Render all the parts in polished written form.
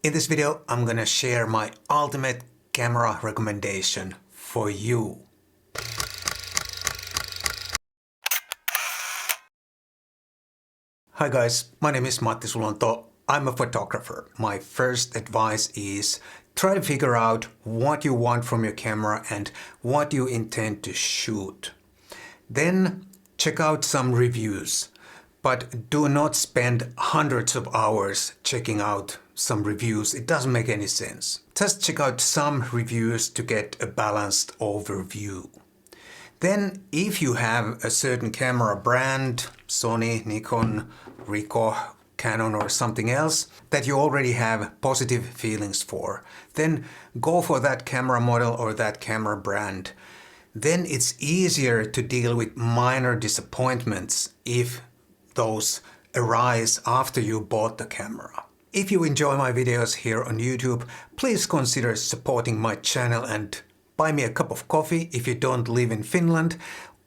In this video, I'm gonna share my ultimate camera recommendation for you. Hi guys, my name is Matti Sulanto. I'm a photographer. My first advice is try to figure out what you want from your camera and what you intend to shoot. Then check out some reviews, but do not spend hundreds of hours checking out some reviews. It doesn't make any sense. Just check out some reviews to get a balanced overview. Then, if you have a certain camera brand, Sony, Nikon, Ricoh, Canon or something else, that you already have positive feelings for, then go for that camera model or that camera brand. Then it's easier to deal with minor disappointments if those arise after you bought the camera. If you enjoy my videos here on YouTube, please consider supporting my channel and buy me a cup of coffee if you don't live in Finland,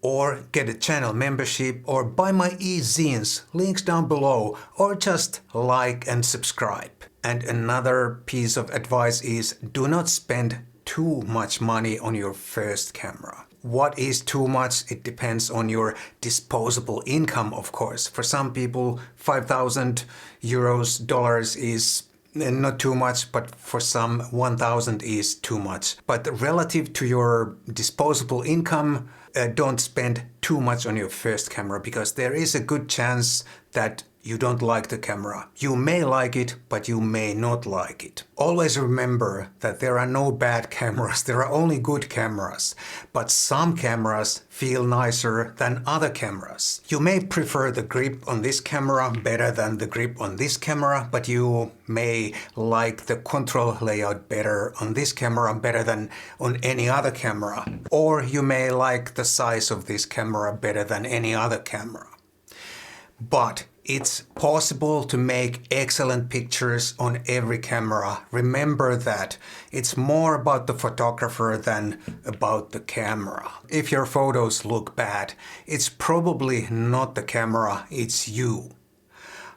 or get a channel membership, or buy my e-zines, links down below, or just like and subscribe. And another piece of advice is do not spend too much money on your first camera. What is too much? It depends on your disposable income, of course. For some people, 5,000 euros, dollars is not too much, but for some 1,000 is too much. But relative to your disposable income, don't spend too much on your first camera, because there is a good chance that you don't like the camera. You may like it, but you may not like it. Always remember that there are no bad cameras, there are only good cameras. But some cameras feel nicer than other cameras. You may prefer the grip on this camera better than the grip on this camera, but you may like the control layout better on this camera better than on any other camera. Or you may like the size of this camera better than any other camera. But it's possible to make excellent pictures on every camera. Remember that. It's more about the photographer than about the camera. If your photos look bad, it's probably not the camera, it's you.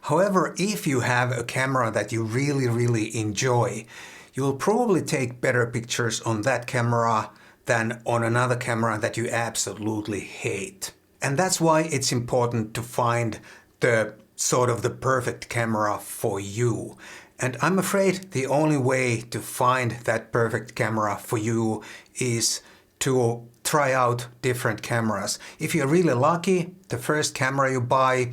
However, if you have a camera that you really enjoy, you'll probably take better pictures on that camera than on another camera that you absolutely hate. And that's why it's important to find the perfect camera for you. And I'm afraid the only way to find that perfect camera for you is to try out different cameras. If you're really lucky, the first camera you buy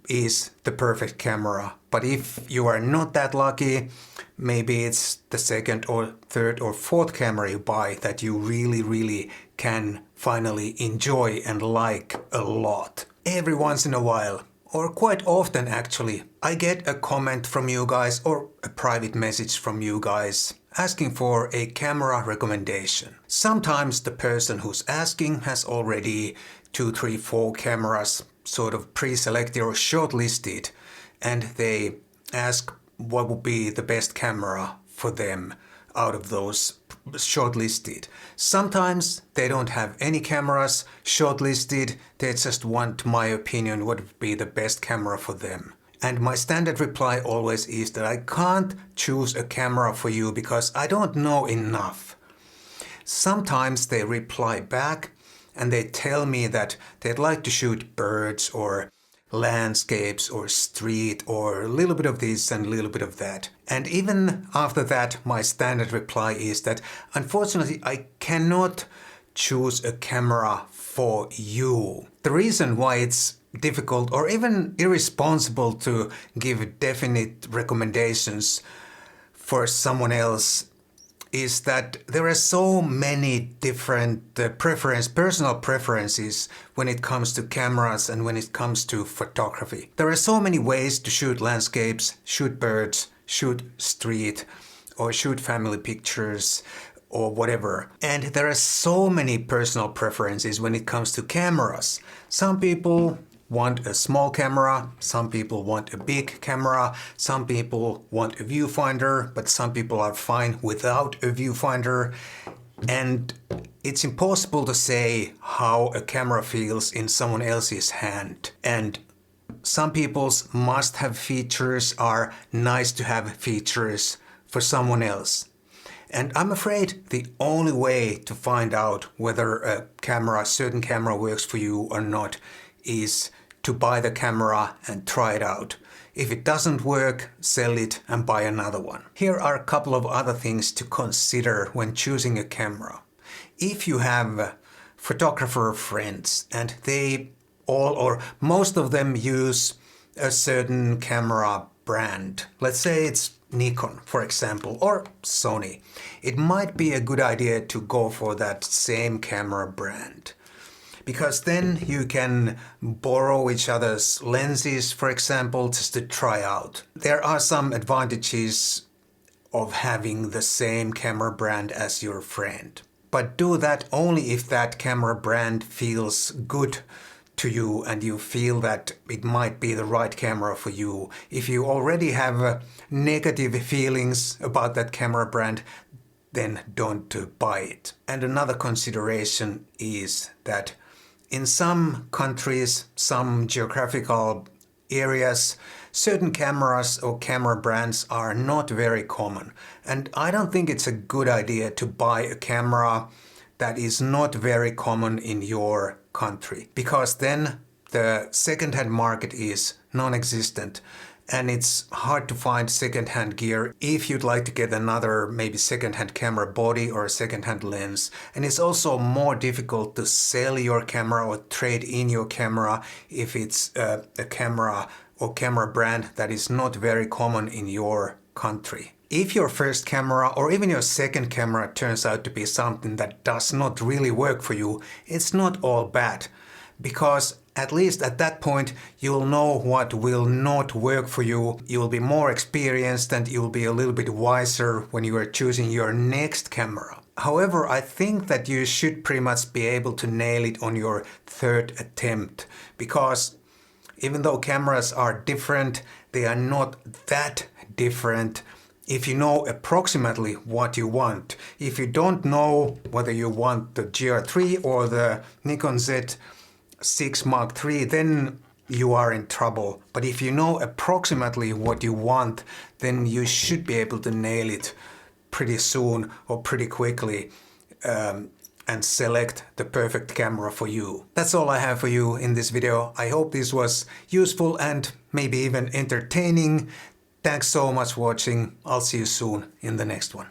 is the perfect camera. But if you are not that lucky, maybe it's the second or third or fourth camera you buy that you really can finally enjoy and like a lot. Every once in a while, or quite often actually, I get a comment from you guys or a private message from you guys asking for a camera recommendation. Sometimes the person who's asking has already 2, 3, 4 cameras pre-selected or shortlisted, and they ask what would be the best camera for them out of those shortlisted. Sometimes they don't have any cameras shortlisted, they just want my opinion what would be the best camera for them. And my standard reply always is that I can't choose a camera for you because I don't know enough. Sometimes they reply back and they tell me that they'd like to shoot birds or landscapes or street or a little bit of this and a little bit of that. And even after that, my standard reply is that unfortunately I cannot choose a camera for you. The reason why it's difficult or even irresponsible to give definite recommendations for someone else is that there are so many different personal preferences when it comes to cameras and when it comes to photography. There are so many ways to shoot landscapes, shoot birds, shoot street, or shoot family pictures, or whatever. And there are so many personal preferences when it comes to cameras. Some people want a small camera, some people want a big camera, some people want a viewfinder, but some people are fine without a viewfinder. And it's impossible to say how a camera feels in someone else's hand. And some people's must-have features are nice-to-have features for someone else. And I'm afraid the only way to find out whether a certain camera works for you or not is to buy the camera and try it out. If it doesn't work, sell it and buy another one. Here are a couple of other things to consider when choosing a camera. If you have photographer friends and they all or most of them use a certain camera brand, let's say it's Nikon, for example, or Sony, it might be a good idea to go for that same camera brand. Because then you can borrow each other's lenses, for example, just to try out. There are some advantages of having the same camera brand as your friend. But do that only if that camera brand feels good to you and you feel that it might be the right camera for you. If you already have negative feelings about that camera brand, then don't buy it. And another consideration is that in some countries, some geographical areas, certain cameras or camera brands are not very common. And I don't think it's a good idea to buy a camera that is not very common in your country, because then the second-hand market is non-existent and it's hard to find second-hand gear if you'd like to get another maybe second-hand camera body or a second-hand lens. And it's also more difficult to sell your camera or trade in your camera if it's a camera or camera brand that is not very common in your country. If your first camera or even your second camera turns out to be something that does not really work for you, it's not all bad, because at least at that point you'll know what will not work for you. You'll be more experienced and you'll be a little bit wiser when you are choosing your next camera. However, I think that you should pretty much be able to nail it on your third attempt, because even though cameras are different, they are not that different. If you know approximately what you want. If you don't know whether you want the GR3 or the Nikon Z6 Mark III, then you are in trouble. But if you know approximately what you want, then you should be able to nail it pretty soon or pretty quickly and select the perfect camera for you. That's all I have for you in this video. I hope this was useful and maybe even entertaining. Thanks so much for watching. I'll see you soon in the next one.